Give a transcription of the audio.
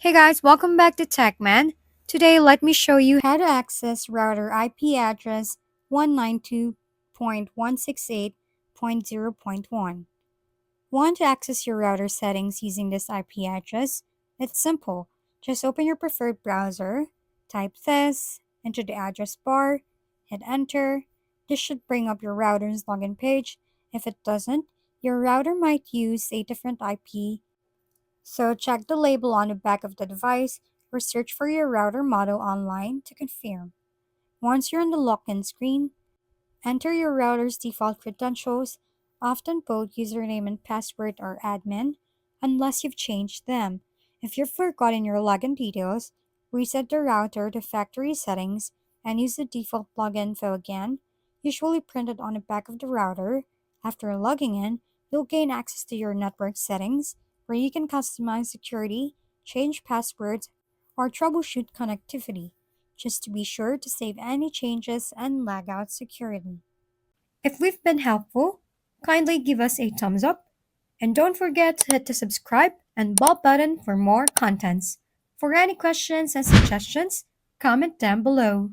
Hey guys, welcome back to TechMan. Today, let me show you how to access router IP address 192.168.0.1. Want to access your router settings using this IP address? It's simple. Just open your preferred browser, type this into the address bar, hit enter. This should bring up your router's login page. If it doesn't, your router might use a different IP, so check the label on the back of the device or search for your router model online to confirm. Once you're on the login screen, enter your router's default credentials. Often both username and password are admin, unless you've changed them. If you've forgotten your login details, reset the router to factory settings and use the default login info again, usually printed on the back of the router. After logging in, you'll gain access to your network settings, where you can customize security, change passwords, or troubleshoot connectivity, just to be sure to save any changes and lag out securely. If we've been helpful, kindly give us a thumbs up and don't forget to hit the subscribe and bell button for more contents. For any questions and suggestions, comment down below.